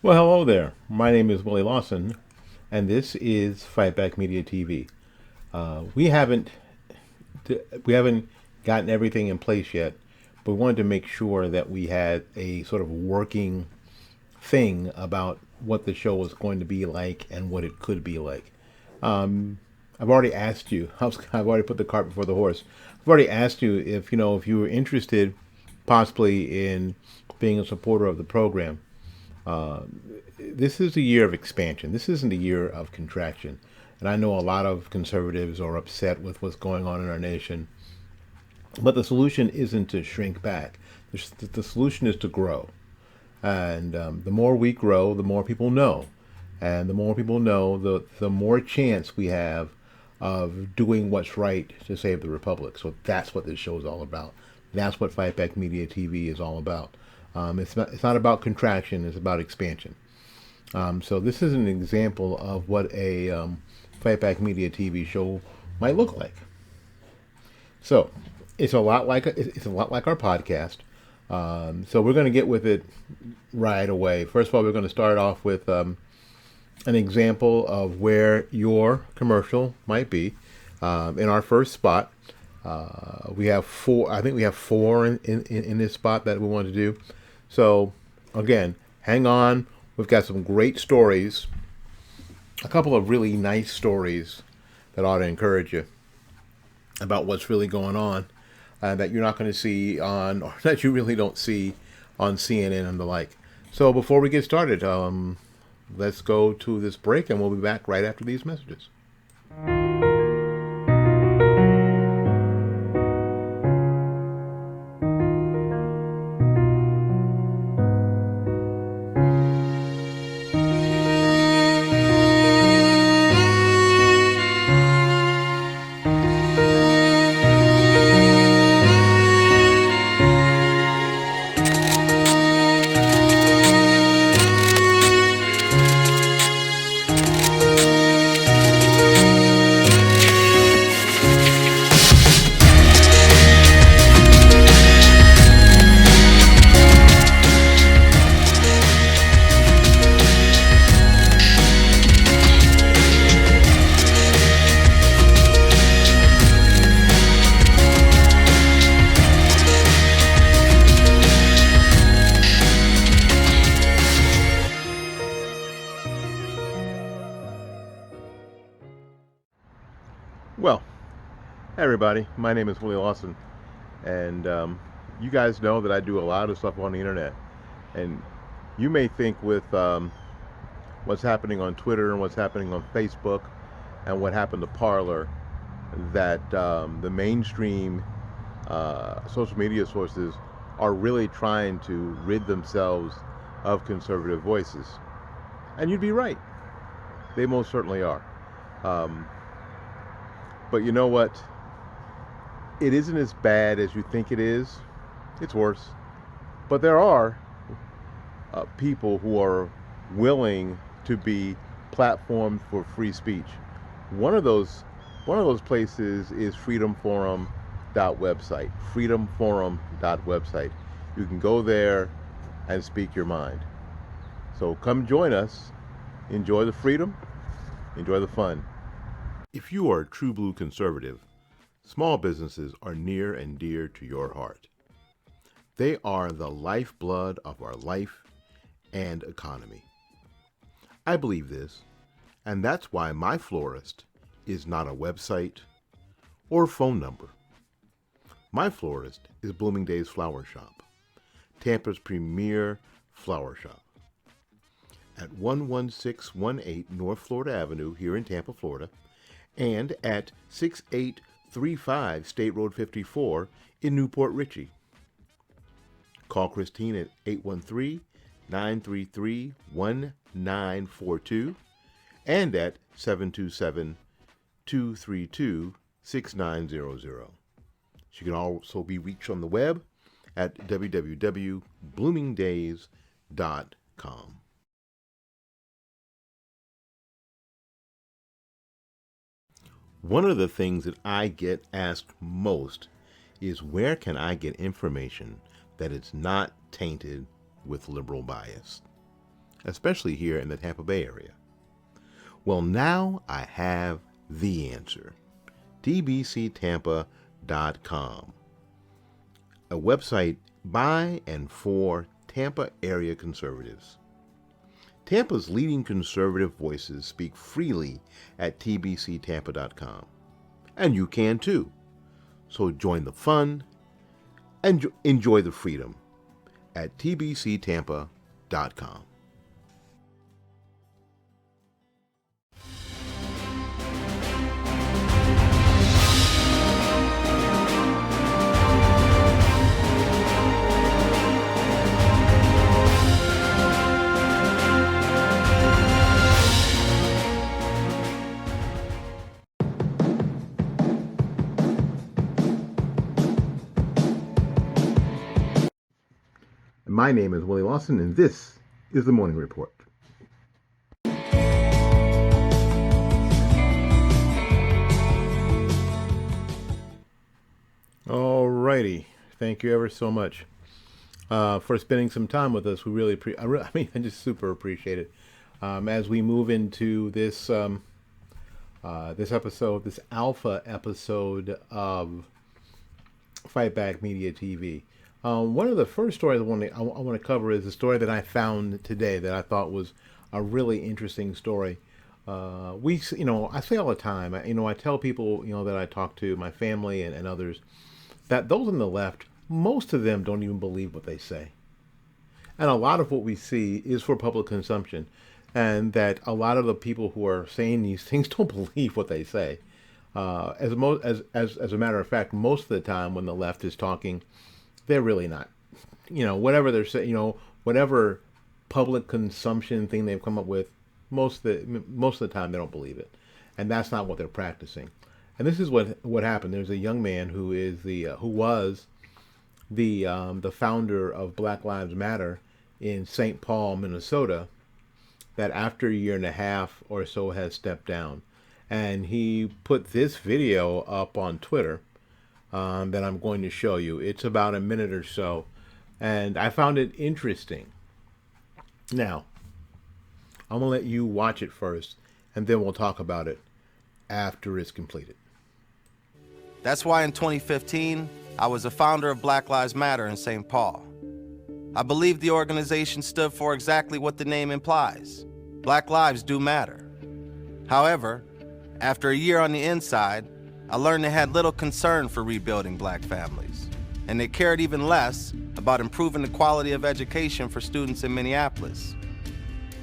Well, hello there. My name is Willie Lawson, and this is Fightback Media TV. We haven't we haven't gotten everything in place yet, but we wanted to make sure that we had a sort of working thing about what the show was going to be like and what it could be like. I've already asked you. I've already put the cart before the horse. I've already asked you if you were interested, possibly in being a supporter of the program. Uh, this is a year of expansion. This isn't a year of contraction. And I know a lot of conservatives are upset with what's going on in our nation. But the solution isn't to shrink back. The solution is to grow. And the more we grow, the more people know. And the more people know, the more chance we have of doing what's right to save the Republic. So that's what this show is all about. That's what Fightback Media TV is all about. It's not about contraction, it's about expansion. So this is an example of what a Fightback Media TV show might look like. So it's a lot like our podcast. So we're going to get with it right away. First of all, we're going to start off with an example of where your commercial might be. In our first spot, we have four. I think we have four in this spot that we want to do. So again, hang on. We've got some great stories, a couple of really nice stories that ought to encourage you about what's really going on, that you're not going to see on, or that you really don't see on CNN and the like. So before we get started, let's go to this break, and we'll be back right after these messages. Well, hey everybody, my name is Willie Lawson, and you guys know that I do a lot of stuff on the internet. And you may think with what's happening on Twitter and what's happening on Facebook and what happened to Parler, that the mainstream social media sources are really trying to rid themselves of conservative voices. And you'd be right. They most certainly are. But you know what? It isn't as bad as you think it is. It's worse. But there are people who are willing to be platformed for free speech. One of those places is freedomforum.website. Freedomforum.website. You can go there and speak your mind. So come join us. Enjoy the freedom. Enjoy the fun. If you are a true blue conservative, small businesses are near and dear to your heart. They are the lifeblood of our life and economy. I believe this, and that's why my florist is not a website or phone number. My florist is Bloomingdale's Flower Shop, Tampa's premier flower shop. At 11618 North Florida Avenue here in Tampa, Florida, and at 6835 State Road 54 in Newport Richey. Call Christine at 813-933-1942 and at 727-232-6900. She can also be reached on the web at www.bloomingdays.com. One of the things that I get asked most is, where can I get information that is not tainted with liberal bias? especially here in the Tampa Bay area? Well, now I have the answer. tbctampa.com, a website by and for Tampa area conservatives. Tampa's leading conservative voices speak freely at tbctampa.com, and you can too. So join the fun and enjoy the freedom at tbctampa.com. My name is Willie Lawson, and this is the Morning Report. Alrighty, thank you ever so much for spending some time with us. We really, I just super appreciate it. As we move into this this episode, this alpha episode of Fight Back Media TV. One of the first stories I want to cover is a story that I found today that I thought was a really interesting story. I say all the time, I tell people, that I talk to, my family and others, that those on the left, most of them don't even believe what they say. And a lot of what we see is for public consumption. And that a lot of the people who are saying these things don't believe what they say. As a matter of fact, most of the time when the left is talking, they're really not. Whatever they're saying, whatever public consumption thing they've come up with, most of the time they don't believe it, and that's not what they're practicing. And this is what happened. There's a young man who was the founder of Black Lives Matter in St. Paul, Minnesota, that after a year and a half or so has stepped down, and he put this video up on Twitter. That I'm going to show you. It's about a minute or so, and I found it interesting. Now, I'm going to let you watch it first, and then we'll talk about it after it's completed. That's why in 2015, I was a founder of Black Lives Matter in St. Paul. I believe the organization stood for exactly what the name implies. Black lives do matter. However, after a year on the inside, I learned they had little concern for rebuilding black families, and they cared even less about improving the quality of education for students in Minneapolis.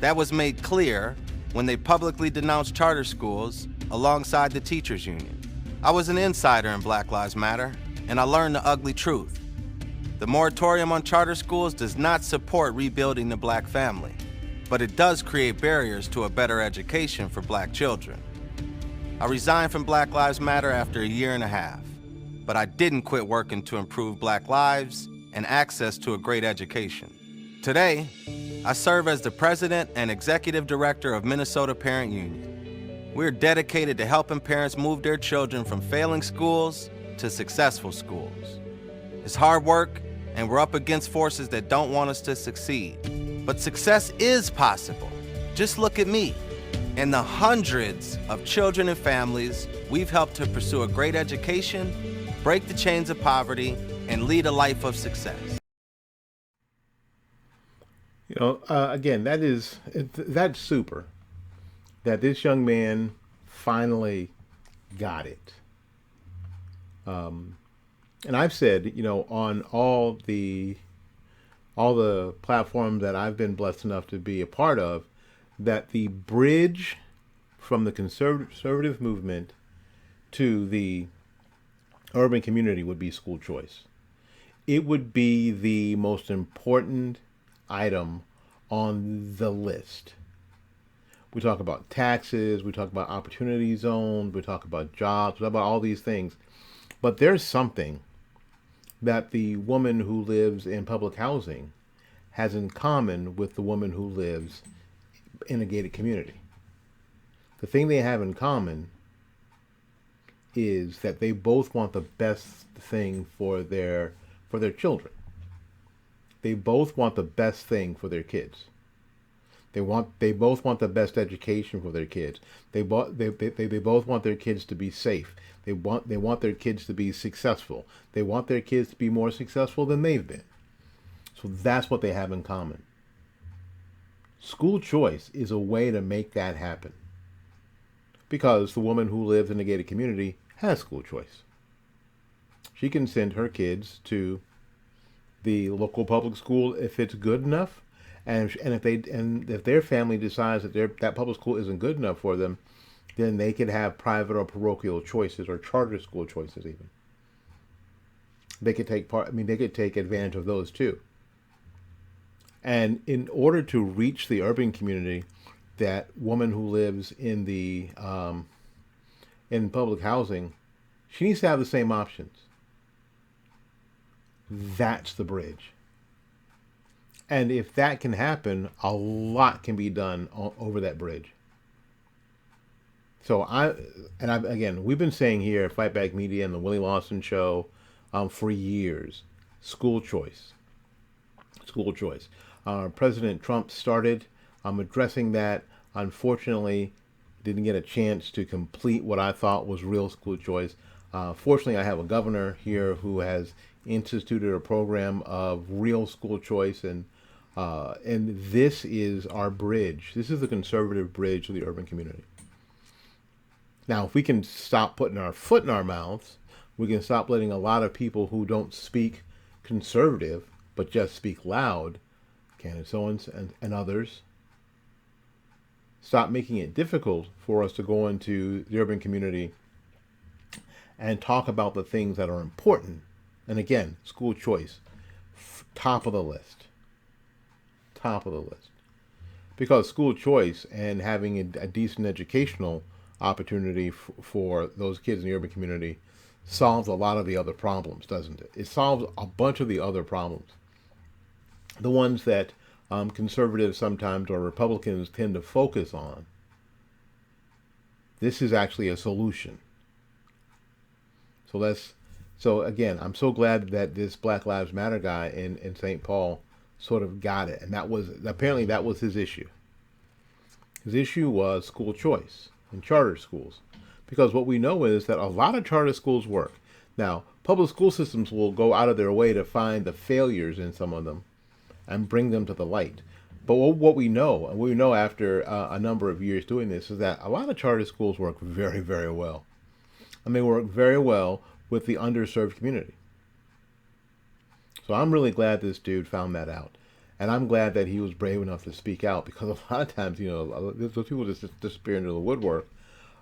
That was made clear when they publicly denounced charter schools alongside the teachers union. I was an insider in Black Lives Matter, and I learned the ugly truth. The moratorium on charter schools does not support rebuilding the black family, but it does create barriers to a better education for black children. I resigned from Black Lives Matter after a year and a half, but I didn't quit working to improve black lives and access to a great education. Today, I serve as the president and executive director of Minnesota Parent Union. We're dedicated to helping parents move their children from failing schools to successful schools. It's hard work, and we're up against forces that don't want us to succeed. But success is possible. Just look at me and the hundreds of children and families we've helped to pursue a great education, break the chains of poverty, and lead a life of success. Again, that's super. That this young man finally got it. And I've said, on all the platforms that I've been blessed enough to be a part of, that the bridge from the conservative movement to the urban community would be school choice. It would be the most important item on the list. We talk about taxes, we talk about opportunity zones, we talk about jobs, we talk about all these things. But there's something that the woman who lives in public housing has in common with the woman who lives in a gated community. The thing they have in common is that they both want the best thing for their children. They both want the best thing for their kids. They both want the best education for their kids. They both want their kids to be safe. They want their kids to be successful. They want their kids to be more successful than they've been. So that's what they have in common. School choice is a way to make that happen. Because the woman who lives in a gated community has school choice. She can send her kids to the local public school if it's good enough, and if their family decides that that public school isn't good enough for them, then they could have private or parochial choices or charter school choices even. They could take part. I mean, they could take advantage of those too. And in order to reach the urban community, that woman who lives in the in public housing, she needs to have the same options. That's the bridge. And if that can happen, a lot can be done over that bridge. So again, we've been saying here at Fight Back Media and the Willie Lawson Show for years, school choice. School choice. President Trump started addressing that. Unfortunately, didn't get a chance to complete what I thought was real school choice. Fortunately, I have a governor here who has instituted a program of real school choice, and this is our bridge. This is the conservative bridge to the urban community. Now, if we can stop putting our foot in our mouths, we can stop letting a lot of people who don't speak conservative but just speak loud, Candace Owens and others, stop making it difficult for us to go into the urban community and talk about the things that are important. And again, school choice, top of the list. Top of the list. Because school choice and having a decent educational opportunity for those kids in the urban community solves a lot of the other problems, doesn't it? It solves a bunch of the other problems. The ones that conservatives sometimes or Republicans tend to focus on. This is actually a solution. So again, I'm so glad that this Black Lives Matter guy in St. Paul sort of got it. And apparently that was his issue. His issue was school choice in charter schools. Because what we know is that a lot of charter schools work. Now, public school systems will go out of their way to find the failures in some of them and bring them to the light. But what we know, and we know after a number of years doing this, is that a lot of charter schools work very, very well. And they work very well with the underserved community. So I'm really glad this dude found that out. And I'm glad that he was brave enough to speak out, because a lot of times, those people just disappear into the woodwork.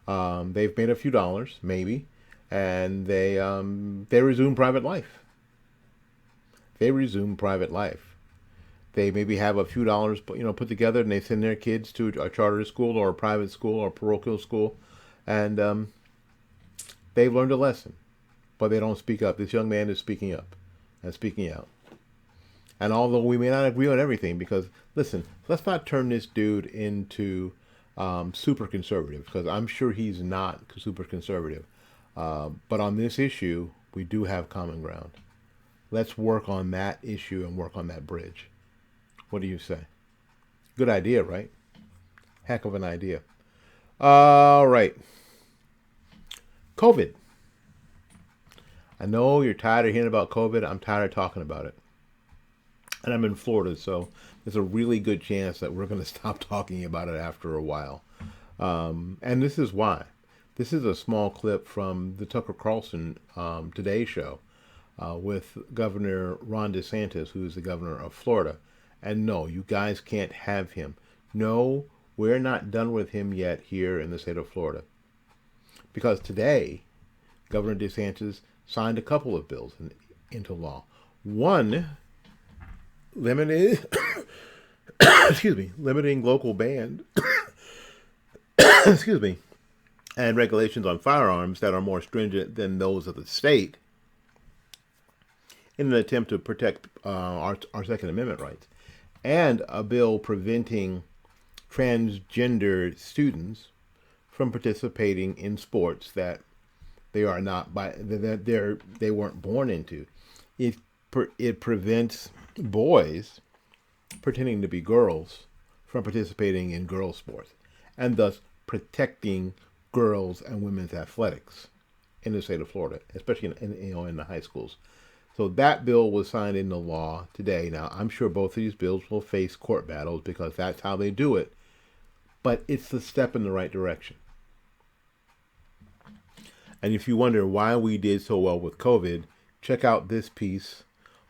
They've made a few dollars, maybe, and they resume private life. They resume private life. They maybe have a few dollars, put together, and they send their kids to a charter school or a private school or a parochial school, and they've learned a lesson, but they don't speak up. This young man is speaking up and speaking out. And although we may not agree on everything, because listen, let's not turn this dude into super conservative, because I'm sure he's not super conservative. But on this issue, we do have common ground. Let's work on that issue and work on that bridge. What do you say? Good idea, right? Heck of an idea. All right. COVID. I know you're tired of hearing about COVID. I'm tired of talking about it. And I'm in Florida, so there's a really good chance that we're going to stop talking about it after a while. And this is why. This is a small clip from the Tucker Carlson Today Show with Governor Ron DeSantis, who's the governor of Florida. And no, you guys can't have him. No, we're not done with him yet here in the state of Florida. Because today, Governor DeSantis signed a couple of bills into law. One limiting local bans and regulations on firearms that are more stringent than those of the state in an attempt to protect our Second Amendment rights, and a bill preventing transgender students from participating in sports that they are not they weren't born into. It prevents boys pretending to be girls from participating in girls' sports, and thus protecting girls and women's athletics in the state of Florida, especially in the high schools. So that bill was signed into law today. Now, I'm sure both of these bills will face court battles because that's how they do it, but it's a step in the right direction. And if you wonder why we did so well with COVID, check out this piece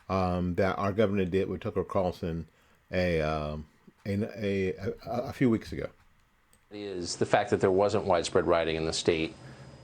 that our governor did with Tucker Carlson a few weeks ago. Is the fact that there wasn't widespread rioting in the state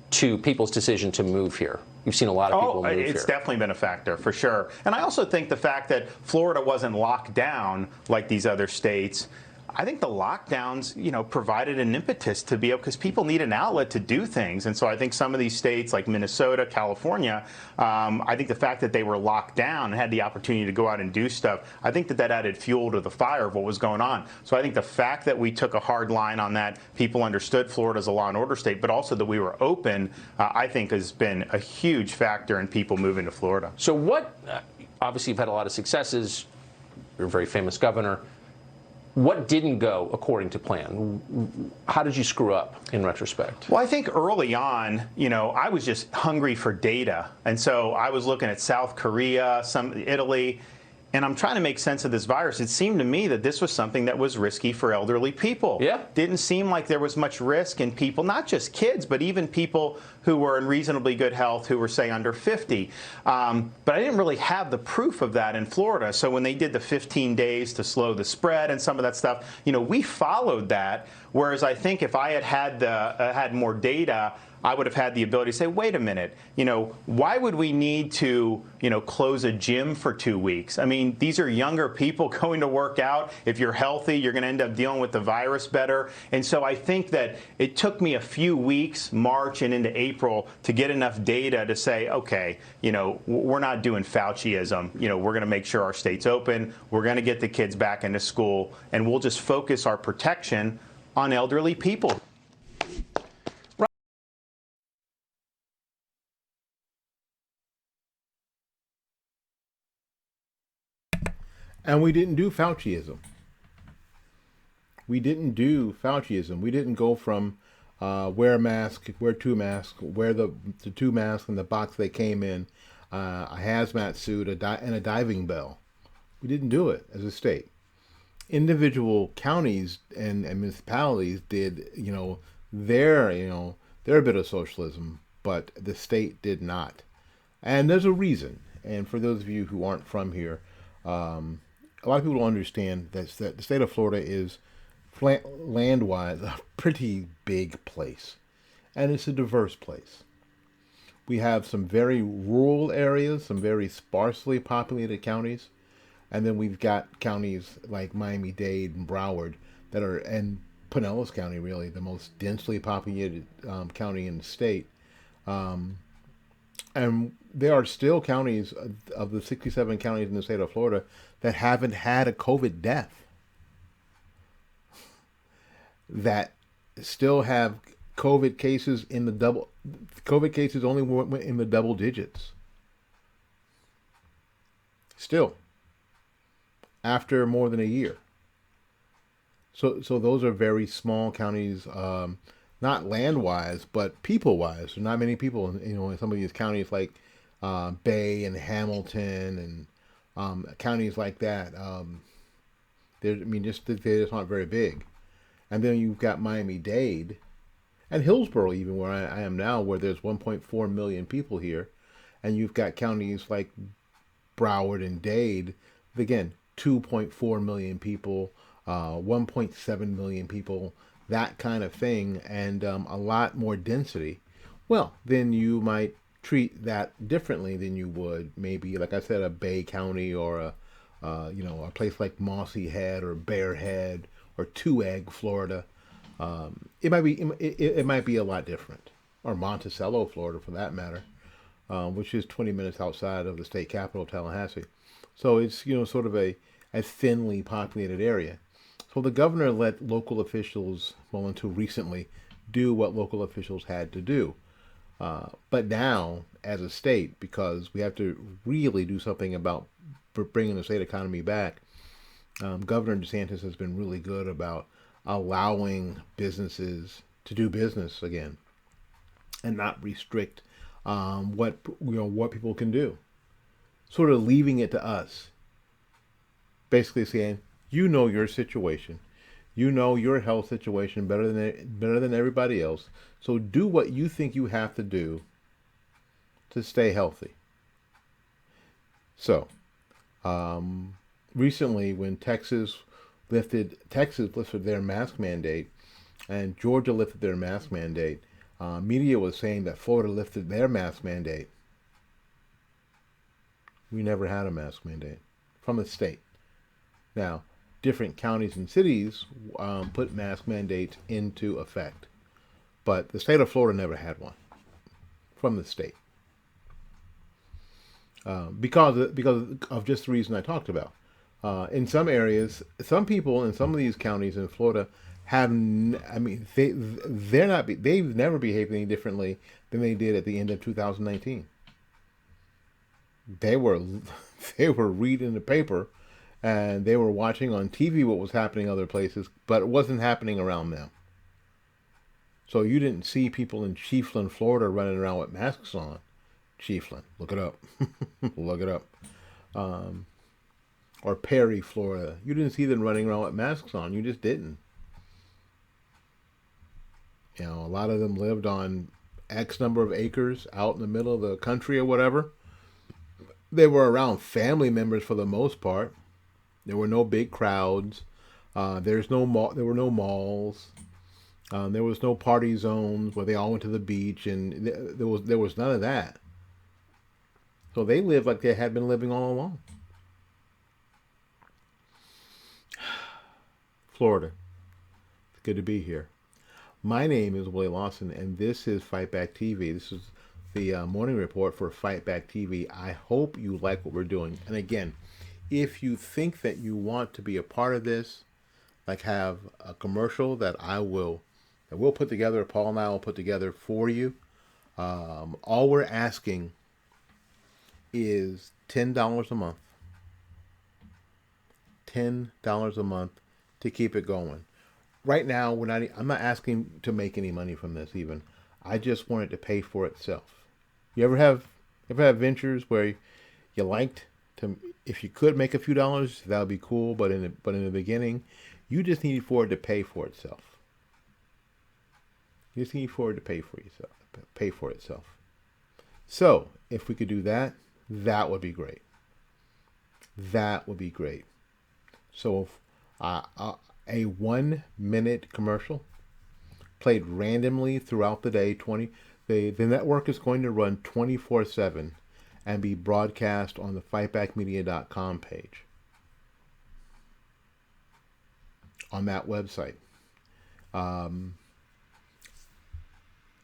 to people's decision to move here. You've seen a lot of people move here. It's definitely been a factor, for sure. And I also think the fact that Florida wasn't locked down like these other states, I think the lockdowns, provided an impetus to be able, because people need an outlet to do things. And so I think some of these states like Minnesota, California, I think the fact that they were locked down and had the opportunity to go out and do stuff, I think that added fuel to the fire of what was going on. So I think the fact that we took a hard line on that, people understood Florida as a law and order state, but also that we were open, I think has been a huge factor in people moving to Florida. So what, obviously you've had a lot of successes, you're a very famous governor. What didn't go according to plan? How did you screw up in retrospect? Well, I think early on, I was just hungry for data. And so I was looking at South Korea, Italy, and I'm trying to make sense of this virus. It seemed to me that this was something that was risky for elderly people. Yeah. Didn't seem like there was much risk in people, not just kids, but even people who were in reasonably good health who were, say, under 50. But I didn't really have the proof of that in Florida. So when they did the 15 days to slow the spread and some of that stuff, we followed that. Whereas I think if I had more data, I would have had the ability to say, wait a minute, why would we need to, close a gym for 2 weeks? I mean, these are younger people going to work out. If you're healthy, you're going to end up dealing with the virus better. And so I think that it took me a few weeks, March and into April, to get enough data to say, okay, we're not doing Fauciism. We're going to make sure our state's open. We're going to get the kids back into school, and we'll just focus our protection on elderly people. And we didn't do Fauciism. We didn't go from wear a mask, wear two masks, wear the two masks in the box they came in, a hazmat suit, and a diving bell. We didn't do it as a state. Individual counties and municipalities did, their bit of socialism, but the state did not. And there's a reason. And for those of you who aren't from here, a lot of people don't understand that the state of Florida is, land-wise, a pretty big place. And it's a diverse place. We have some very rural areas, some very sparsely populated counties. And then we've got counties like Miami-Dade and Broward and Pinellas County, really, the most densely populated county in the state. And there are still counties of the 67 counties in the state of Florida that haven't had a COVID death, that still have COVID cases only went in the double digits. Still, after more than a year. So those are very small counties, not land-wise, but people-wise. There are not many people, in some of these counties like Bay and Hamilton and counties like that. They're just not very big. And then you've got Miami-Dade and Hillsborough, even where I am now, where there's 1.4 million people here. And you've got counties like Broward and Dade, again, 2.4 million people, 1.7 million people, that kind of thing, and a lot more density. Well, then you might treat that differently than you would maybe, like I said, a Bay County or a place like Mossy Head or Bear Head or Two Egg, Florida. It might be a lot different, or Monticello, Florida, for that matter, which is 20 minutes outside of the state capital, Tallahassee. So it's sort of a thinly populated area. So the governor let local officials, well, until recently, do what local officials had to do. But now, as a state, because we have to really do something about bringing the state economy back, Governor DeSantis has been really good about allowing businesses to do business again and not restrict what people can do. Sort of leaving it to us. Basically saying, you know your situation. You know your health situation better than everybody else. So do what you think you have to do to stay healthy. So, recently when Texas lifted their mask mandate, and Georgia lifted their mask mandate, media was saying that Florida lifted their mask mandate. We never had a mask mandate from the state. Now, different counties and cities put mask mandates into effect, but the state of Florida never had one from the state because of just the reason I talked about. In some areas, some people in some of these counties in Florida they've never behaved any differently than they did at the end of 2019. They were reading the paper and they were watching on TV what was happening other places, but it wasn't happening around them. So you didn't see people in Chiefland, Florida running around with masks on. Chiefland, look it up. Look it up. Or Perry, Florida. You didn't see them running around with masks on. You just didn't. You know, a lot of them lived on X number of acres out in the middle of the country or whatever. They were around family members for the most part. There were no big crowds. There were no malls. There was no party zones where they all went to the beach, and there was none of that. So they lived like they had been living all along. Florida. It's good to be here. My name is Willie Lawson, and this is Fight Back TV. This is the morning report for Fight Back TV. I hope you like what we're doing. And again, if you think that you want to be a part of this, like have a commercial that we'll put together, Paul and I will put together for you. All we're asking is $10 a month. $10 a month to keep it going. Right now, I'm not asking to make any money from this even. I just want it to pay for itself. You ever have ventures where you liked to, if you could make a few dollars, that would be cool, but in the beginning, you just need for it to pay for itself. You just need for it to pay for itself. So, if we could do that, that would be great. That would be great. So, a 1-minute commercial played randomly throughout the day. The network is going to run 24/7 and be broadcast on the FightbackMedia.com page on that website.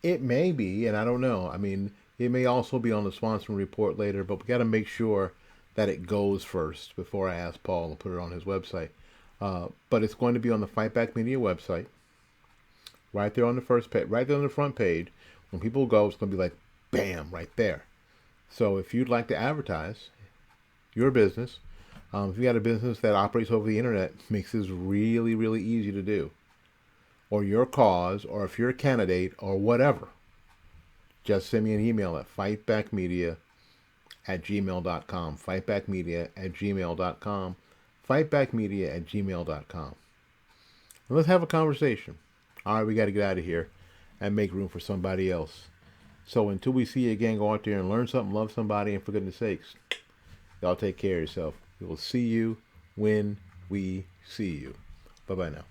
It may be, and I don't know. I mean, it may also be on the sponsor report later, but we got to make sure that it goes first before I ask Paul to put it on his website. But it's going to be on the Fightback Media website, right there on the first page, right there on the front page. When people go, it's going to be like, bam, right there. So if you'd like to advertise your business, if you got a business that operates over the internet, makes this really, really easy to do. Or your cause, or if you're a candidate, or whatever, just send me an email at fightbackmedia@gmail.com. Fightbackmedia@gmail.com. Fightbackmedia@gmail.com. And let's have a conversation. All right, we got to get out of here and make room for somebody else. So until we see you again, go out there and learn something, love somebody, and for goodness sakes, y'all take care of yourself. We will see you when we see you. Bye-bye now.